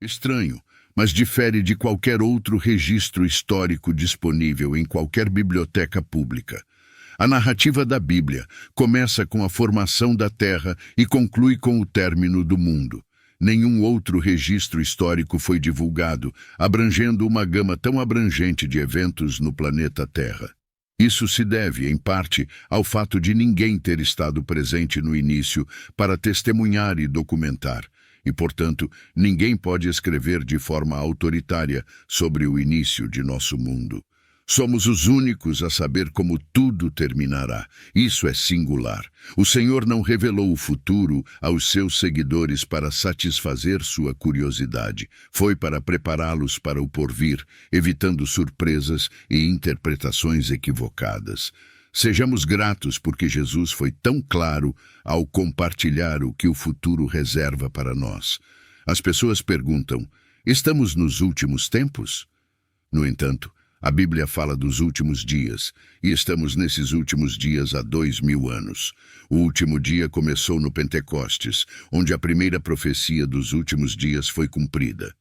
Estranho, mas difere de qualquer outro registro histórico disponível em qualquer biblioteca pública. A narrativa da Bíblia começa com a formação da Terra e conclui com o término do mundo. Nenhum outro registro histórico foi divulgado, abrangendo uma gama tão abrangente de eventos no planeta Terra. Isso se deve, em parte, ao fato de ninguém ter estado presente no início para testemunhar e documentar, e, portanto, ninguém pode escrever de forma autoritária sobre o início de nosso mundo. Somos os únicos a saber como tudo terminará. Isso é singular. O Senhor não revelou o futuro aos seus seguidores para satisfazer sua curiosidade. Foi para prepará-los para o porvir, evitando surpresas e interpretações equivocadas. Sejamos gratos porque Jesus foi tão claro ao compartilhar o que o futuro reserva para nós. As pessoas perguntam: estamos nos últimos tempos? No entanto, a Bíblia fala dos últimos dias, e estamos nesses últimos dias há 2000 anos. O último dia começou no Pentecostes, onde a primeira profecia dos últimos dias foi cumprida.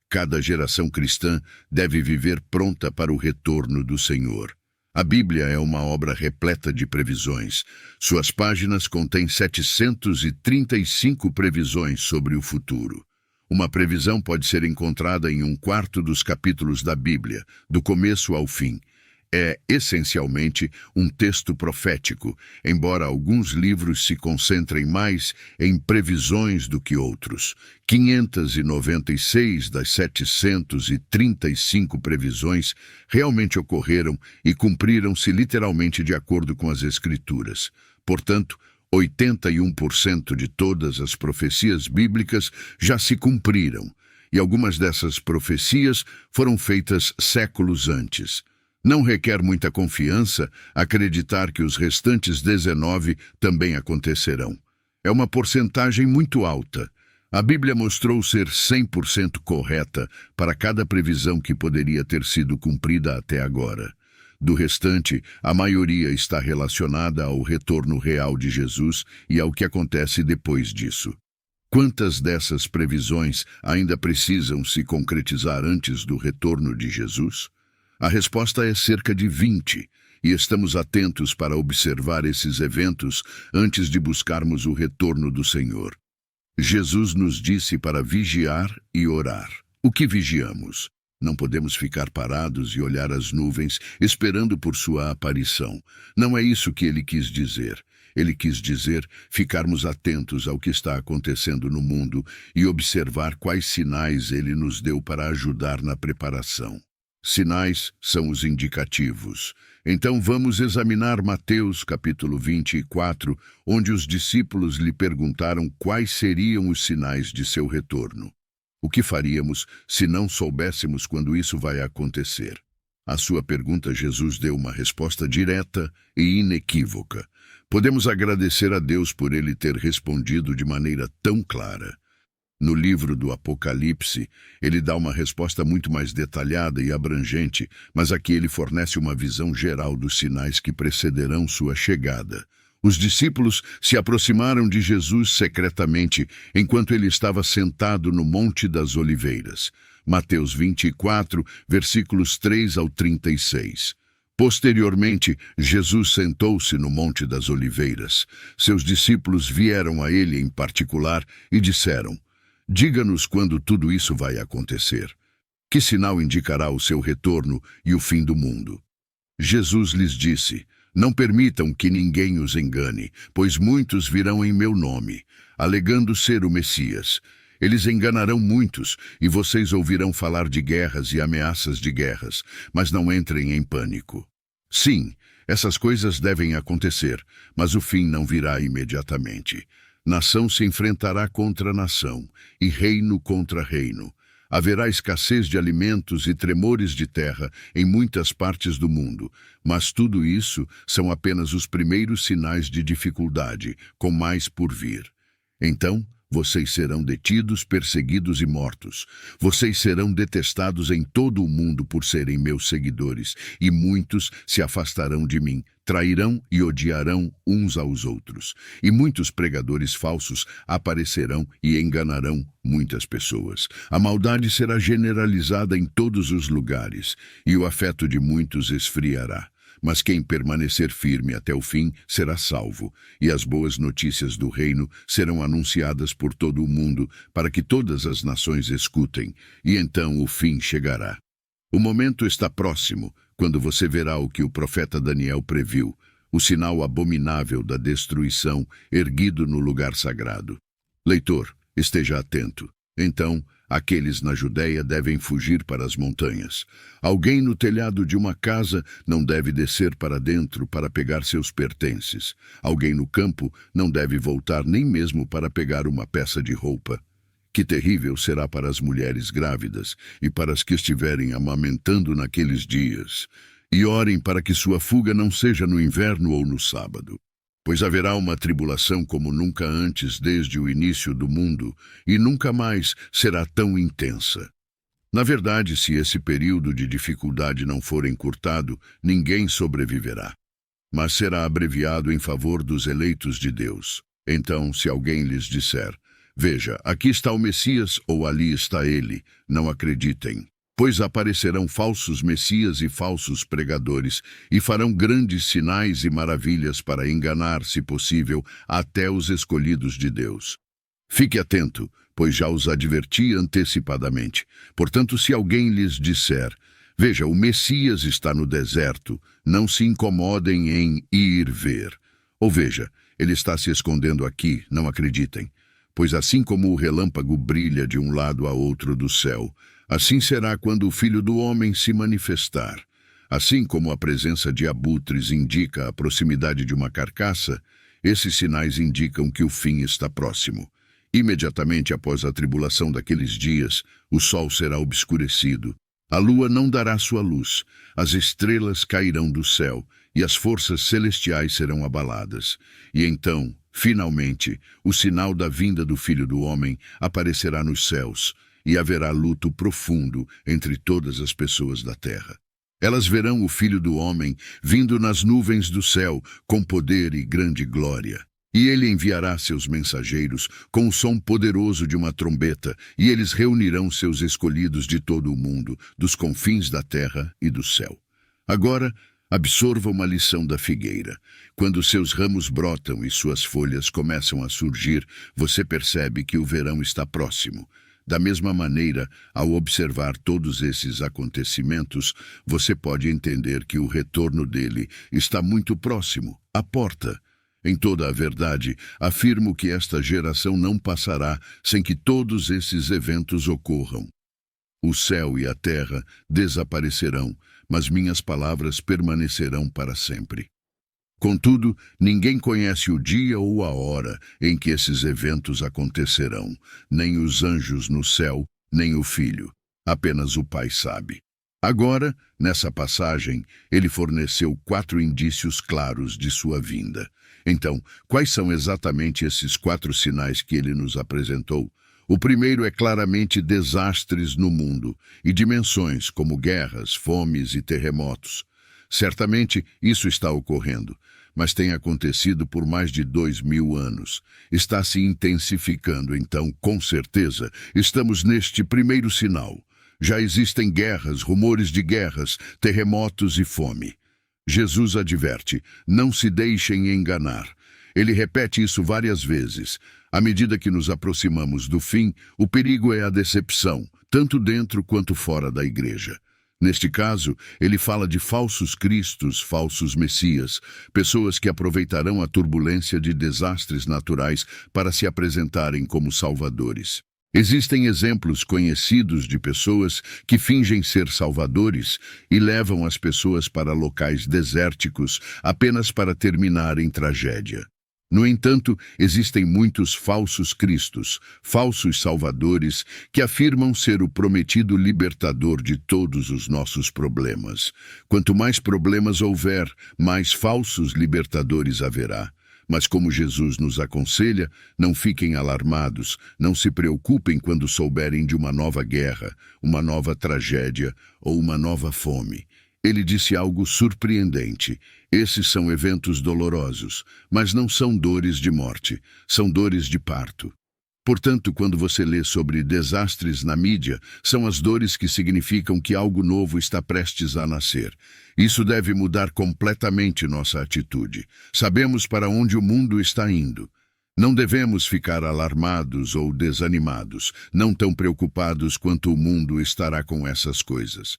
Cada geração cristã deve viver pronta para o retorno do Senhor. A Bíblia é uma obra repleta de previsões. Suas páginas contêm 735 previsões sobre o futuro. Uma previsão pode ser encontrada em um quarto dos capítulos da Bíblia, do começo ao fim. É, essencialmente, um texto profético, embora alguns livros se concentrem mais em previsões do que outros. 596 das 735 previsões realmente ocorreram e cumpriram-se literalmente de acordo com as Escrituras. Portanto, 81% de todas as profecias bíblicas já se cumpriram, e algumas dessas profecias foram feitas séculos antes. Não requer muita confiança acreditar que os restantes 19 também acontecerão. É uma porcentagem muito alta. A Bíblia mostrou ser 100% correta para cada previsão que poderia ter sido cumprida até agora. Do restante, a maioria está relacionada ao retorno real de Jesus e ao que acontece depois disso. Quantas dessas previsões ainda precisam se concretizar antes do retorno de Jesus? A resposta é cerca de 20, e estamos atentos para observar esses eventos antes de buscarmos o retorno do Senhor. Jesus nos disse para vigiar e orar. O que vigiamos? Não podemos ficar parados e olhar as nuvens esperando por sua aparição. Não é isso que ele quis dizer. Ele quis dizer ficarmos atentos ao que está acontecendo no mundo e observar quais sinais ele nos deu para ajudar na preparação. Sinais são os indicativos. Então vamos examinar Mateus capítulo 24, onde os discípulos lhe perguntaram quais seriam os sinais de seu retorno. O que faríamos se não soubéssemos quando isso vai acontecer? À sua pergunta, Jesus deu uma resposta direta e inequívoca. Podemos agradecer a Deus por ele ter respondido de maneira tão clara. No livro do Apocalipse, ele dá uma resposta muito mais detalhada e abrangente, mas aqui ele fornece uma visão geral dos sinais que precederão sua chegada. Os discípulos se aproximaram de Jesus secretamente enquanto ele estava sentado no Monte das Oliveiras. Mateus 24, versículos 3 ao 36. Posteriormente, Jesus sentou-se no Monte das Oliveiras. Seus discípulos vieram a ele em particular e disseram: diga-nos quando tudo isso vai acontecer. Que sinal indicará o seu retorno e o fim do mundo? Jesus lhes disse: não permitam que ninguém os engane, pois muitos virão em meu nome, alegando ser o Messias. Eles enganarão muitos, e vocês ouvirão falar de guerras e ameaças de guerras, mas não entrem em pânico. Sim, essas coisas devem acontecer, mas o fim não virá imediatamente. Nação se enfrentará contra nação, e reino contra reino. Haverá escassez de alimentos e tremores de terra em muitas partes do mundo, mas tudo isso são apenas os primeiros sinais de dificuldade, com mais por vir. Então, Vocês serão detidos, perseguidos e mortos. Vocês serão detestados em todo o mundo por serem meus seguidores, e muitos se afastarão de mim, trairão e odiarão uns aos outros. E muitos pregadores falsos aparecerão e enganarão muitas pessoas. A maldade será generalizada em todos os lugares, e o afeto de muitos esfriará. Mas quem permanecer firme até o fim será salvo, e as boas notícias do reino serão anunciadas por todo o mundo, para que todas as nações escutem, e então o fim chegará. O momento está próximo, quando você verá o que o profeta Daniel previu, o sinal abominável da destruição erguido no lugar sagrado. Leitor, esteja atento. Então, aqueles na Judéia devem fugir para as montanhas. Alguém no telhado de uma casa não deve descer para dentro para pegar seus pertences. Alguém no campo não deve voltar nem mesmo para pegar uma peça de roupa. Que terrível será para as mulheres grávidas e para as que estiverem amamentando naqueles dias. E orem para que sua fuga não seja no inverno ou no sábado. Pois haverá uma tribulação como nunca antes desde o início do mundo, e nunca mais será tão intensa. Na verdade, se esse período de dificuldade não for encurtado, ninguém sobreviverá. Mas será abreviado em favor dos eleitos de Deus. Então, se alguém lhes disser, veja, aqui está o Messias ou ali está ele, não acreditem. Pois aparecerão falsos messias e falsos pregadores, e farão grandes sinais e maravilhas para enganar, se possível, até os escolhidos de Deus. Fique atento, pois já os adverti antecipadamente. Portanto, se alguém lhes disser, veja, o Messias está no deserto, não se incomodem em ir ver. Ou veja, ele está se escondendo aqui, não acreditem. Pois assim como o relâmpago brilha de um lado a outro do céu, assim será quando o Filho do Homem se manifestar. Assim como a presença de abutres indica a proximidade de uma carcaça, esses sinais indicam que o fim está próximo. Imediatamente após a tribulação daqueles dias, o sol será obscurecido, a lua não dará sua luz, as estrelas cairão do céu e as forças celestiais serão abaladas. E então, finalmente, o sinal da vinda do Filho do Homem aparecerá nos céus, e haverá luto profundo entre todas as pessoas da terra. Elas verão o Filho do Homem vindo nas nuvens do céu com poder e grande glória. E ele enviará seus mensageiros com o som poderoso de uma trombeta, e eles reunirão seus escolhidos de todo o mundo, dos confins da terra e do céu. Agora, absorva uma lição da figueira. Quando seus ramos brotam e suas folhas começam a surgir, você percebe que o verão está próximo. Da mesma maneira, ao observar todos esses acontecimentos, você pode entender que o retorno dele está muito próximo, à porta. Em toda a verdade, afirmo que esta geração não passará sem que todos esses eventos ocorram. O céu e a terra desaparecerão, mas minhas palavras permanecerão para sempre. Contudo, ninguém conhece o dia ou a hora em que esses eventos acontecerão, nem os anjos no céu, nem o Filho. Apenas o Pai sabe. Agora, nessa passagem, ele forneceu 4 indícios claros de sua vinda. Então, quais são exatamente esses 4 sinais que ele nos apresentou? O primeiro é claramente desastres no mundo, e dimensões como guerras, fomes e terremotos. Certamente isso está ocorrendo, mas tem acontecido por mais de 2000 anos. Está se intensificando, então, com certeza, estamos neste primeiro sinal. Já existem guerras, rumores de guerras, terremotos e fome. Jesus adverte, não se deixem enganar. Ele repete isso várias vezes. À medida que nos aproximamos do fim, o perigo é a decepção, tanto dentro quanto fora da igreja. Neste caso, ele fala de falsos cristos, falsos messias, pessoas que aproveitarão a turbulência de desastres naturais para se apresentarem como salvadores. Existem exemplos conhecidos de pessoas que fingem ser salvadores e levam as pessoas para locais desérticos apenas para terminar em tragédia. No entanto, existem muitos falsos cristos, falsos salvadores, que afirmam ser o prometido libertador de todos os nossos problemas. Quanto mais problemas houver, mais falsos libertadores haverá. Mas como Jesus nos aconselha, não fiquem alarmados, não se preocupem quando souberem de uma nova guerra, uma nova tragédia ou uma nova fome. Ele disse algo surpreendente. Esses são eventos dolorosos, mas não são dores de morte, são dores de parto. Portanto, quando você lê sobre desastres na mídia, são as dores que significam que algo novo está prestes a nascer. Isso deve mudar completamente nossa atitude. Sabemos para onde o mundo está indo. Não devemos ficar alarmados ou desanimados, não tão preocupados quanto o mundo estará com essas coisas.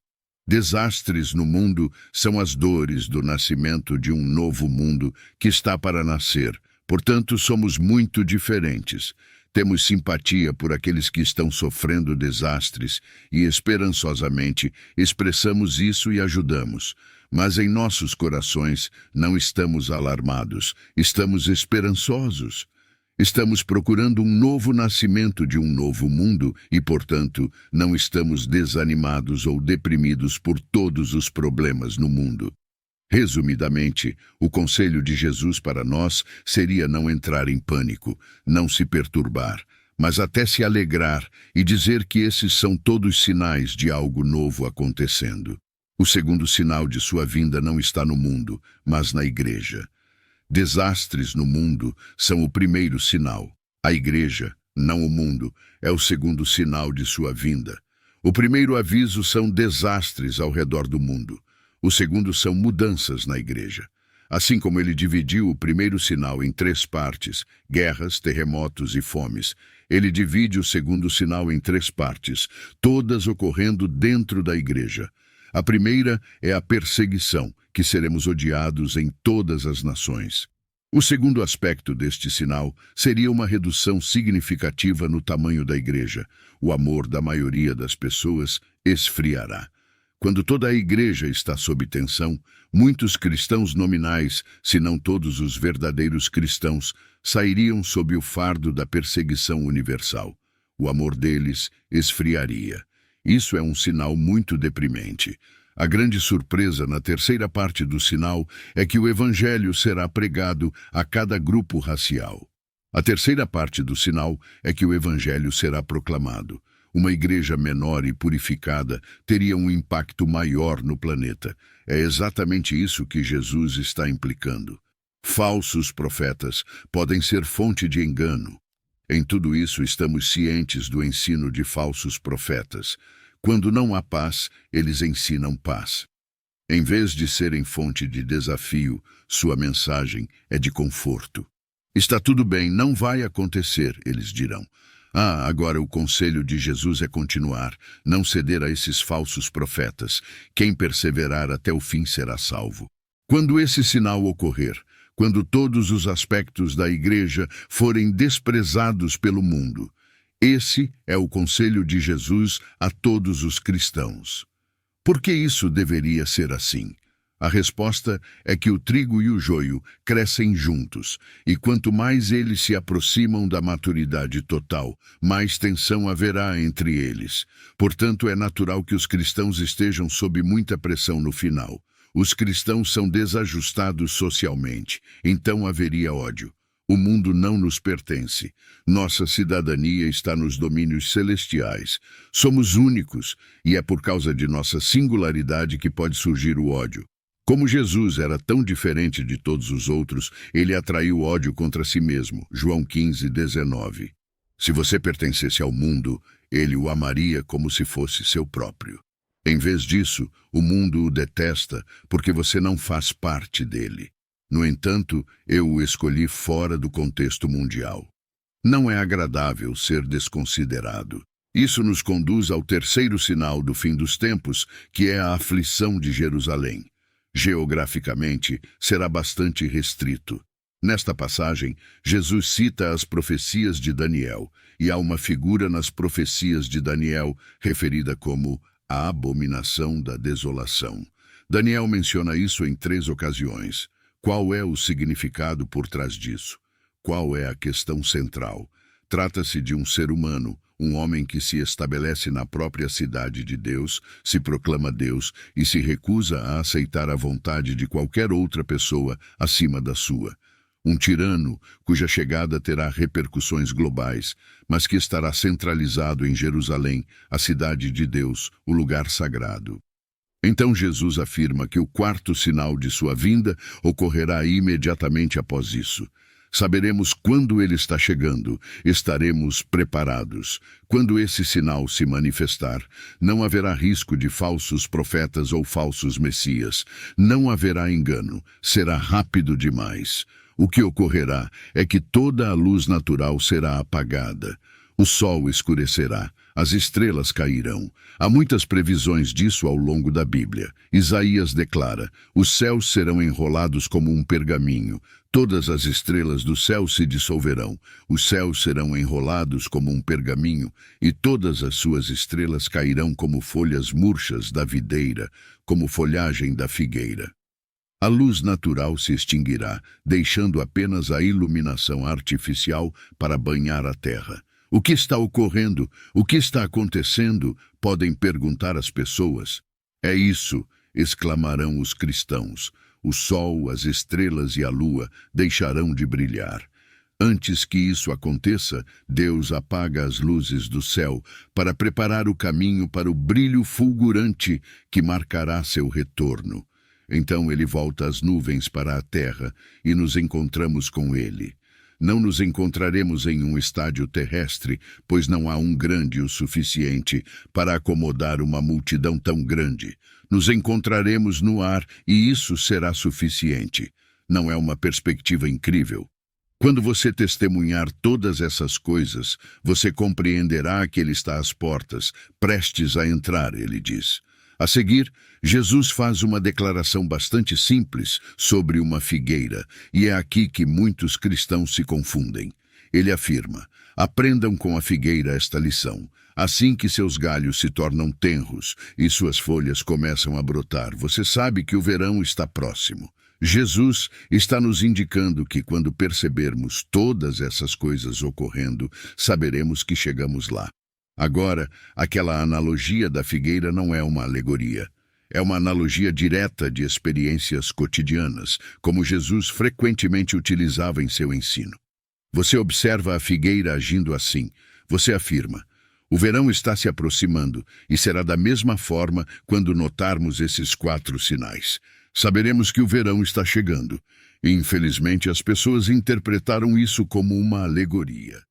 Desastres no mundo são as dores do nascimento de um novo mundo que está para nascer. Portanto, somos muito diferentes. Temos simpatia por aqueles que estão sofrendo desastres e, esperançosamente, expressamos isso e ajudamos. Mas em nossos corações não estamos alarmados, estamos esperançosos. Estamos procurando um novo nascimento de um novo mundo e, portanto, não estamos desanimados ou deprimidos por todos os problemas no mundo. Resumidamente, o conselho de Jesus para nós seria não entrar em pânico, não se perturbar, mas até se alegrar e dizer que esses são todos sinais de algo novo acontecendo. O segundo sinal de sua vinda não está no mundo, mas na igreja. Desastres no mundo são o primeiro sinal. A igreja, não o mundo, é o segundo sinal de sua vinda. O primeiro aviso são desastres ao redor do mundo. O segundo são mudanças na igreja. Assim como ele dividiu o primeiro sinal em 3 partes, guerras, terremotos e fomes, ele divide o segundo sinal em 3 partes, todas ocorrendo dentro da igreja. A primeira é a perseguição, que seremos odiados em todas as nações. O segundo aspecto deste sinal seria uma redução significativa no tamanho da igreja. O amor da maioria das pessoas esfriará. Quando toda a igreja está sob tensão, muitos cristãos nominais, se não todos os verdadeiros cristãos, sairiam sob o fardo da perseguição universal. O amor deles esfriaria. Isso é um sinal muito deprimente. A grande surpresa na terceira parte do sinal é que o evangelho será pregado a cada grupo racial. A terceira parte do sinal é que o evangelho será proclamado. Uma igreja menor e purificada teria um impacto maior no planeta. É exatamente isso que Jesus está implicando. Falsos profetas podem ser fonte de engano. Em tudo isso, estamos cientes do ensino de falsos profetas. Quando não há paz, eles ensinam paz. Em vez de serem fonte de desafio, sua mensagem é de conforto. Está tudo bem, não vai acontecer, eles dirão. Agora o conselho de Jesus é continuar, não ceder a esses falsos profetas. Quem perseverar até o fim será salvo. Quando esse sinal ocorrer, quando todos os aspectos da igreja forem desprezados pelo mundo, esse é o conselho de Jesus a todos os cristãos. Por que isso deveria ser assim? A resposta é que o trigo e o joio crescem juntos, e quanto mais eles se aproximam da maturidade total, mais tensão haverá entre eles. Portanto, é natural que os cristãos estejam sob muita pressão no final. Os cristãos são desajustados socialmente, então haveria ódio. O mundo não nos pertence. Nossa cidadania está nos domínios celestiais. Somos únicos, e é por causa de nossa singularidade que pode surgir o ódio. Como Jesus era tão diferente de todos os outros, ele atraiu ódio contra si mesmo. João 15:19. Se você pertencesse ao mundo, ele o amaria como se fosse seu próprio. Em vez disso, o mundo o detesta porque você não faz parte dele. No entanto, eu o escolhi fora do contexto mundial. Não é agradável ser desconsiderado. Isso nos conduz ao terceiro sinal do fim dos tempos, que é a aflição de Jerusalém. Geograficamente, será bastante restrito. Nesta passagem, Jesus cita as profecias de Daniel, e há uma figura nas profecias de Daniel referida como a abominação da desolação. Daniel menciona isso em 3 ocasiões. Qual é o significado por trás disso? Qual é a questão central? Trata-se de um ser humano, um homem que se estabelece na própria cidade de Deus, se proclama Deus e se recusa a aceitar a vontade de qualquer outra pessoa acima da sua. um tirano cuja chegada terá repercussões globais, mas que estará centralizado em Jerusalém, a cidade de Deus, o lugar sagrado. Então Jesus afirma que o quarto sinal de sua vinda ocorrerá imediatamente após isso. Saberemos quando ele está chegando, estaremos preparados. Quando esse sinal se manifestar, não haverá risco de falsos profetas ou falsos messias. Não haverá engano, será rápido demais. O que ocorrerá é que toda a luz natural será apagada. O sol escurecerá, as estrelas cairão. Há muitas previsões disso ao longo da Bíblia. Isaías declara: os céus serão enrolados como um pergaminho, todas as estrelas do céu se dissolverão. Os céus serão enrolados como um pergaminho, e todas as suas estrelas cairão como folhas murchas da videira, como folhagem da figueira. A luz natural se extinguirá, deixando apenas a iluminação artificial para banhar a terra. O que está ocorrendo? O que está acontecendo? Podem perguntar as pessoas. É isso, exclamarão os cristãos. O sol, as estrelas e a lua deixarão de brilhar. Antes que isso aconteça, Deus apaga as luzes do céu para preparar o caminho para o brilho fulgurante que marcará seu retorno. Então ele volta as nuvens para a terra e nos encontramos com ele. Não nos encontraremos em um estádio terrestre, pois não há um grande o suficiente para acomodar uma multidão tão grande. Nos encontraremos no ar e isso será suficiente. Não é uma perspectiva incrível? Quando você testemunhar todas essas coisas, você compreenderá que ele está às portas, prestes a entrar, ele diz. A seguir, Jesus faz uma declaração bastante simples sobre uma figueira, e é aqui que muitos cristãos se confundem. Ele afirma: aprendam com a figueira esta lição. Assim que seus galhos se tornam tenros e suas folhas começam a brotar, você sabe que o verão está próximo. Jesus está nos indicando que quando percebermos todas essas coisas ocorrendo, saberemos que chegamos lá. Agora, aquela analogia da figueira não é uma alegoria. É uma analogia direta de experiências cotidianas, como Jesus frequentemente utilizava em seu ensino. Você observa a figueira agindo assim. Você afirma: o verão está se aproximando e será da mesma forma quando notarmos esses 4 sinais. Saberemos que o verão está chegando. Infelizmente, as pessoas interpretaram isso como uma alegoria.